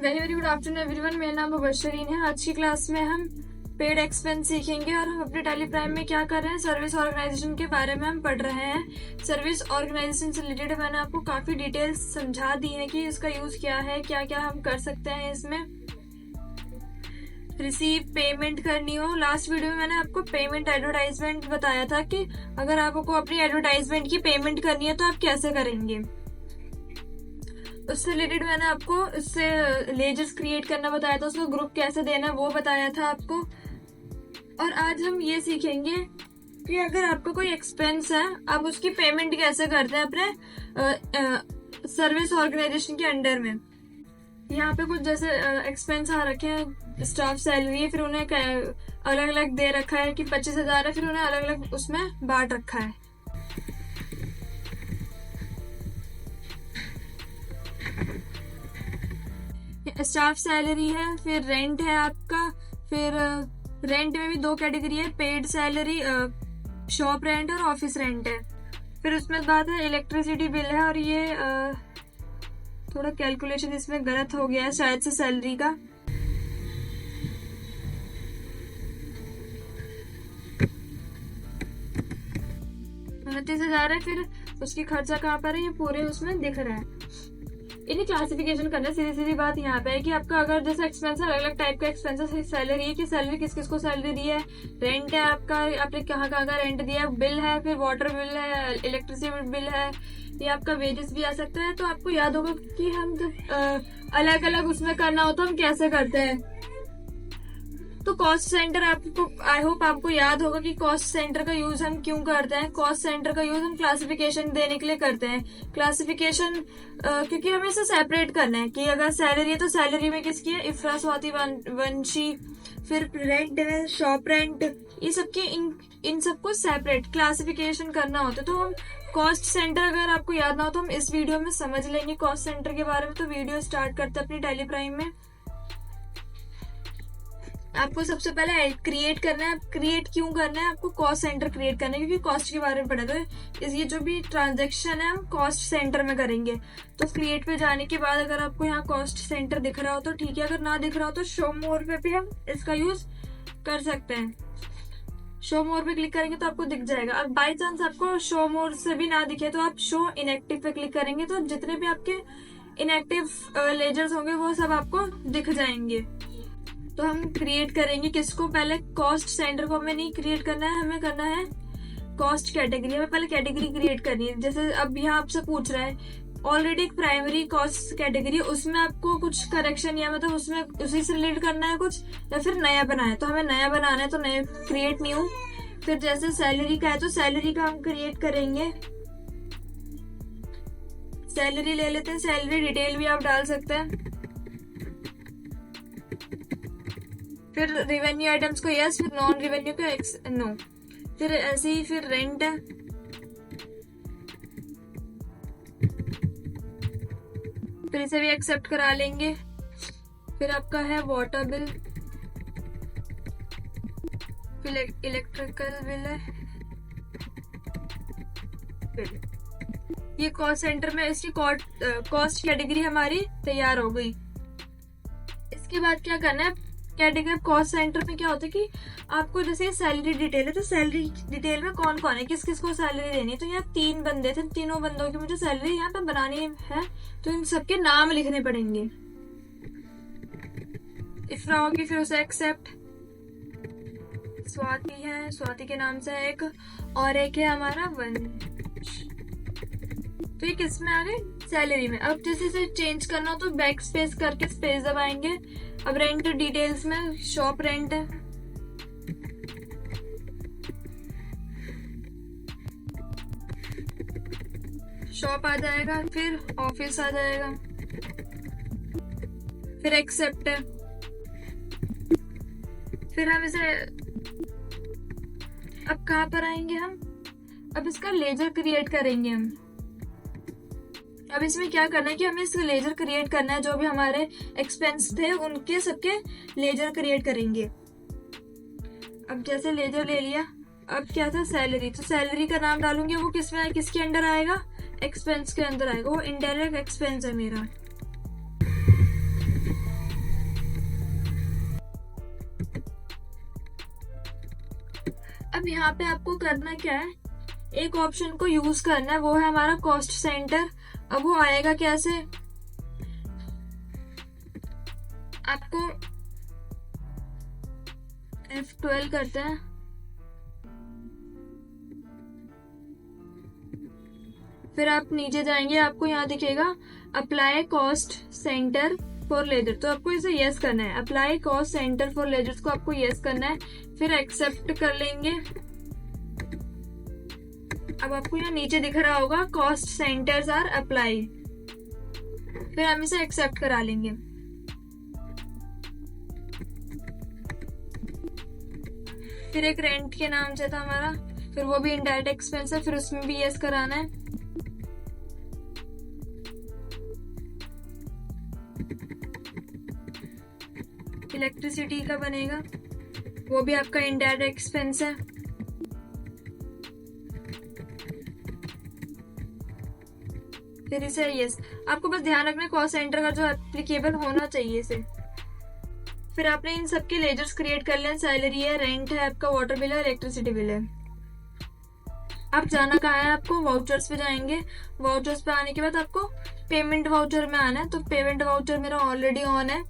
Very very good afternoon everyone. मेरा नाम मुबशरीन है। आज की क्लास में हम पेड एक्सपेंस सीखेंगे और हम अपने टेली प्राइम में क्या कर रहे हैं, सर्विस ऑर्गेनाइजेशन के बारे में हम पढ़ रहे हैं। सर्विस ऑर्गेनाइजेशन से रिलेटेड मैंने आपको काफी डिटेल्स समझा दी है कि इसका यूज क्या है, क्या क्या हम कर सकते हैं इसमें। रिसीव पेमेंट करनी हो, लास्ट वीडियो में मैंने आपको पेमेंट एडवर्टाइजमेंट बताया था कि अगर आपको अपनी एडवर्टाइजमेंट की पेमेंट करनी है तो आप कैसे करेंगे। उससे रिलेटेड मैंने आपको इससे लेजर्स क्रिएट करना बताया था, उसको ग्रुप कैसे देना है वो बताया था आपको। और आज हम ये सीखेंगे कि अगर आपका कोई एक्सपेंस है आप उसकी पेमेंट कैसे करते हैं अपने सर्विस ऑर्गेनाइजेशन के अंडर में। यहाँ पे कुछ जैसे एक्सपेंस आ रखे हैं, स्टाफ सैलरी है, फिर उन्हें अलग अलग दे रखा है कि 25,000 है, फिर उन्हें अलग अलग उसमें बांट रखा है। स्टाफ सैलरी है, फिर रेंट है आपका, फिर रेंट में भी दो कैटेगरी है, पेड सैलरी, शॉप रेंट और ऑफिस रेंट है। फिर उसमें बात है इलेक्ट्रिसिटी बिल है, और ये थोड़ा कैलकुलेशन इसमें गलत हो गया है शायद से सैलरी का। उनतीस हजार है, फिर उसकी खर्चा कहाँ पर है ये पूरे उसमें दिख रहा है। इन्हें क्लासिफिकेशन करना है। सीधी सीधी बात यहाँ पे है कि आपका अगर जैसे एक्सपेंस अलग अलग टाइप का एक्सपेंस है, सैलरी है कि सैलरी किस किस को सैलरी दी है, रेंट है आपका, आपने कहाँ कहाँ का रेंट दिया है, बिल है, फिर वाटर बिल है, इलेक्ट्रिसिटी बिल है, ये आपका वेजेस भी आ सकता है। तो आपको याद होगा कि हम जब अलग अलग उसमें करना हो तो हम कैसे करते हैं। तो कॉस्ट सेंटर आपको, आई होप आपको याद होगा कि कॉस्ट सेंटर का यूज हम क्यों करते हैं। कॉस्ट सेंटर का यूज हम क्लासिफिकेशन देने के लिए करते हैं। क्लासिफिकेशन क्योंकि हमें इसे सेपरेट करना है कि अगर सैलरी है तो सैलरी में किसकी है, इफ्रा, स्वाति, वंशी, फिर रेंट है, शॉप रेंट, ये सबके इन सबको सेपरेट क्लासिफिकेशन करना होता है। तो हम कॉस्ट सेंटर, अगर आपको याद ना हो तो हम इस वीडियो में समझ लेंगे कॉस्ट सेंटर के बारे में। तो वीडियो स्टार्ट करते हैं अपनी टेली प्राइम में। आपको सबसे पहले क्रिएट करना है। क्रिएट क्यों करना है, आपको कॉस्ट सेंटर क्रिएट करना है क्योंकि कॉस्ट के बारे में पढ़ा। तो ये जो भी ट्रांजैक्शन है हम कॉस्ट सेंटर में करेंगे। तो क्रिएट पे जाने के बाद अगर आपको यहाँ कॉस्ट सेंटर दिख रहा हो तो ठीक है, अगर ना दिख रहा हो तो शो मोर पे भी हम इसका यूज कर सकते हैं। शो मोर पे क्लिक करेंगे तो आपको दिख जाएगा। अब बाई चांस आपको शो मोर से भी ना दिखे तो आप शो इनएक्टिव पे क्लिक करेंगे तो जितने भी आपके इनएक्टिव लेजर्स होंगे वो सब आपको दिख जाएंगे। तो हम क्रिएट करेंगे किसको, पहले कॉस्ट सेंटर को हमें नहीं क्रिएट करना है, हमें करना है कॉस्ट कैटेगरी। हमें पहले कैटेगरी क्रिएट करनी है। जैसे अब यहाँ आपसे पूछ रहा है ऑलरेडी एक प्राइमरी कॉस्ट कैटेगरी, उसमें आपको कुछ करेक्शन या मतलब उसमें उसी से रिलेट करना है कुछ, या फिर नया बनाना है। तो हमें नया बनाना है तो नया क्रिएट न्यू। फिर जैसे सैलरी का है तो सैलरी का हम क्रिएट करेंगे। सैलरी ले लेते हैं, सैलरी डिटेल भी आप डाल सकते हैं। फिर रेवेन्यू आइटम्स को यस, फिर नॉन रेवेन्यू को नो। फिर ऐसे ही फिर रेंट है, फिर इसे भी एक्सेप्ट करा लेंगे। फिर आपका है वाटर बिल, फिर इलेक्ट्रिकल बिल है। फिर ये कॉस्ट सेंटर में इसकी कॉस्ट कैटेगरी हमारी तैयार हो गई। इसके बाद क्या करना है, कैटेगरी कॉस्ट सेंटर में क्या होता है कि आपको जैसे सैलरी डिटेल है तो सैलरी डिटेल में कौन कौन है, किस किस को सैलरी देनी है। तो यहाँ 3 बंदे थे, तीनों बंदों की मुझे सैलरी यहाँ पे बनानी है तो इन सबके नाम लिखने पड़ेंगे। इफ्रा होगी, फिर उसे एक्सेप्ट। स्वाति है, स्वाति के नाम से एक, और एक है हमारा वंश। तो ये किस में आ गए, सैलरी में। अब जैसे इसे चेंज करना हो तो बैक स्पेस करके स्पेस दबाएंगे। अब रेंट डिटेल्स में शॉप रेंट है, शॉप आ जाएगा, फिर ऑफिस आ जाएगा, फिर एक्सेप्ट है। फिर हम इसे अब कहाँ पर आएंगे, हम अब इसका लेजर क्रिएट करेंगे हम। अब इसमें क्या करना है कि हमें इसका लेजर क्रिएट करना है, जो भी हमारे एक्सपेंस थे उनके सबके लेजर क्रिएट करेंगे। अब जैसे लेजर ले लिया, अब क्या था सैलरी, तो सैलरी का नाम डालूंगी, वो किसमें किसके अंडर आएगा, एक्सपेंस के अंदर आएगा, वो इनडायरेक्ट एक्सपेंस है मेरा। अब यहाँ पे आपको करना क्या है, एक ऑप्शन को यूज करना है, वो है हमारा कॉस्ट सेंटर। अब वो आएगा कैसे, आपको F12 करते हैं, फिर आप नीचे जाएंगे, आपको यहाँ दिखेगा apply cost centre for ledger, तो आपको इसे यस करना है। Apply cost centre for ledgers को आपको यस करना है, फिर एक्सेप्ट कर लेंगे। अब आपको यहाँ नीचे दिख रहा होगा कॉस्ट सेंटर्स आर अप्लाई, फिर हम इसे एक्सेप्ट करा लेंगे। फिर एक रेंट के नाम से था हमारा, फिर वो भी इनडायरेक्ट एक्सपेंस है, फिर उसमें भी यस कराना है। इलेक्ट्रिसिटी का बनेगा, वो भी आपका इनडायरेक्ट एक्सपेंस है। फिर इसे यस, आपको बस ध्यान रखना कॉस्ट सेंटर का जो एप्लीकेबल होना चाहिए इसे। फिर आपने इन सबके लेजर्स क्रिएट कर लिया, सैलरी है, रेंट है, आपका वाटर बिल है, इलेक्ट्रिसिटी बिल है। अब जाना कहाँ है, आपको वाउचर्स पे जाएंगे। वाउचर्स पे आने के बाद आपको पेमेंट वाउचर में आना है, तो पेमेंट वाउचर मेरा ऑलरेडी ऑन है।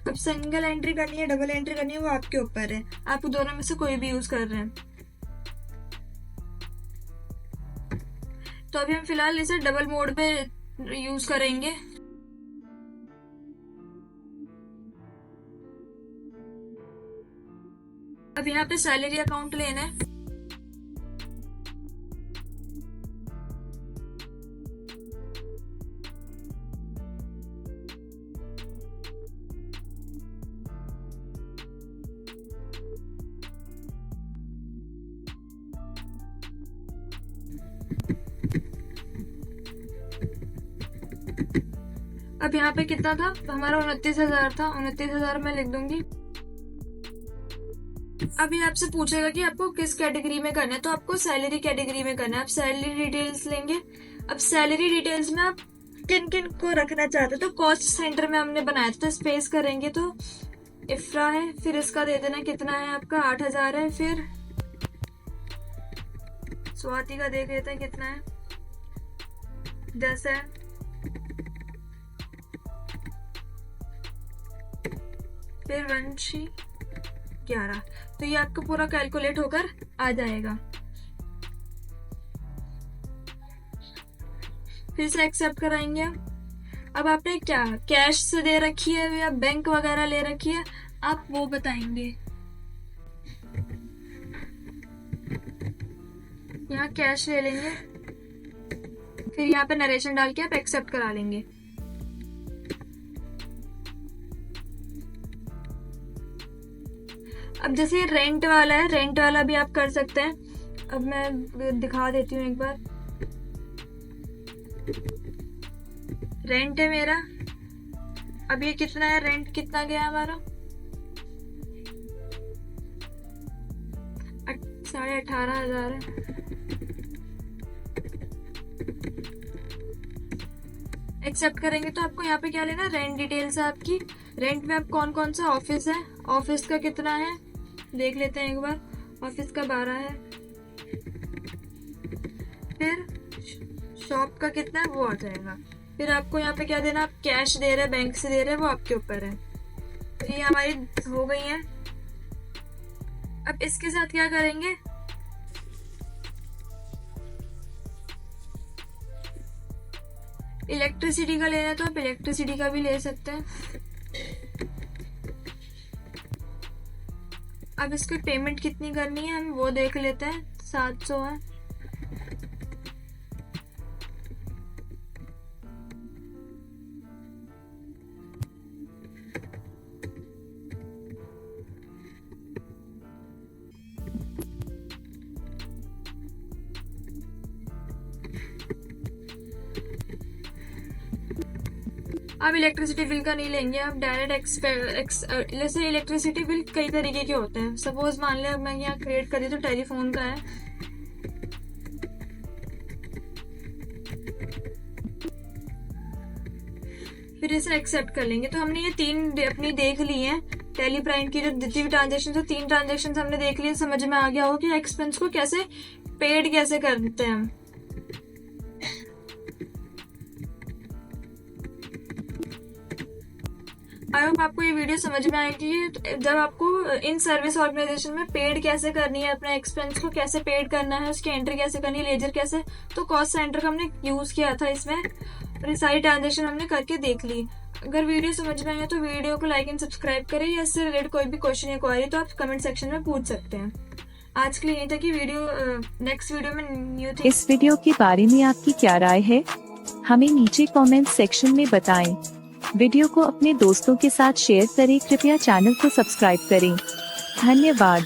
अब सिंगल एंट्री करनी है, डबल एंट्री करनी है, वो आपके ऊपर है, आप दोनों में से कोई भी यूज कर रहे हैं। तो अभी हम फिलहाल इसे डबल मोड पे यूज करेंगे। अब यहाँ पे सैलरी अकाउंट लेना है, अब यहाँ पे कितना था हमारा, 29,000 था, 29,000 मैं लिख दूंगी। अभी आपसे पूछेगा कि आपको किस कैटेगरी में करना है, तो आपको सैलरी कैटेगरी में करना है। आप सैलरी डिटेल्स लेंगे। अब सैलरी डिटेल्स में आप किन किन को रखना चाहते हैं, तो कॉस्ट सेंटर में हमने बनाया था, तो स्पेस करेंगे तो इफ्रा है, फिर इसका दे देना कितना है आपका, 8,000 है। फिर स्वाति का देख लेते हैं कितना है, 10 है। फिर वंशी 11, तो ये आपका पूरा कैलकुलेट होकर आ जाएगा। फिर से एक्सेप्ट कराएंगे। अब आपने क्या कैश से दे रखी है या बैंक वगैरह ले रखी है, आप वो बताएंगे। यहाँ कैश ले लेंगे, फिर यहाँ पे नरेशन डाल के आप एक्सेप्ट करा लेंगे। अब जैसे रेंट वाला है, रेंट वाला भी आप कर सकते हैं। अब मैं दिखा देती हूँ एक बार। रेंट है मेरा, अब ये कितना है, रेंट कितना गया हमारा, 18,500 है। एक्सेप्ट करेंगे तो आपको यहाँ पे क्या लेना, रेंट डिटेल्स है आपकी। रेंट में आप कौन कौन सा ऑफिस है, ऑफिस का कितना है देख लेते हैं एक बार। ऑफिस का 12 है। फिर शॉप का कितना है वो आ जाएगा। फिर आपको यहाँ पे क्या देना, आप कैश दे रहे हैं, बैंक से दे रहे हैं, वो आपके ऊपर है। तो ये हमारी हो गई है। अब इसके साथ क्या करेंगे, इलेक्ट्रिसिटी का लेना है तो आप इलेक्ट्रिसिटी का भी ले सकते हैं। अब इसकी पेमेंट कितनी करनी है हम वो देख लेते हैं। 700 है। अब इलेक्ट्रिसिटी बिल का नहीं लेंगे, आप डायरेक्ट जैसे इलेक्ट्रिसिटी बिल कई तरीके के होते हैं। सपोज मान लिया मैं यहाँ क्रिएट करी तो टेलीफोन का है। फिर इसे एक्सेप्ट कर लेंगे। तो हमने ये 3 अपनी देख ली हैं। टेली प्राइम की जो जितनी भी ट्रांजेक्शन है, 3 ट्रांजेक्शन हमने देख लिए, समझ में आ गया होगा कि एक्सपेंस को कैसे पेड कैसे करते हैं हम। आई होप आपको ये वीडियो समझ में आएगी। जब आपको इन सर्विस ऑर्गेनाइजेशन में पेड कैसे करनी है, अपना एक्सपेंस को कैसे पेड करना है, उसकी एंट्री कैसे करनी है, लेजर कैसे, तो कॉस्ट सेंटर का हमने यूज किया था इसमें, और ये सारी ट्रांजेक्शन हमने करके देख ली। अगर वीडियो समझ में आए तो वीडियो को लाइक एंड सब्सक्राइब करें, या इससे रिलेटेड कोई भी क्वेश्चन या क्वारी तो आप कमेंट सेक्शन में पूछ सकते हैं। आज के लिए यही था कि नेक्स्ट वीडियो में न्यू थिंग। इस वीडियो के बारे में आपकी क्या राय है, हमें नीचे कमेंट सेक्शन में बताएं। वीडियो को अपने दोस्तों के साथ शेयर करें। कृपया चैनल को सब्सक्राइब करें। धन्यवाद।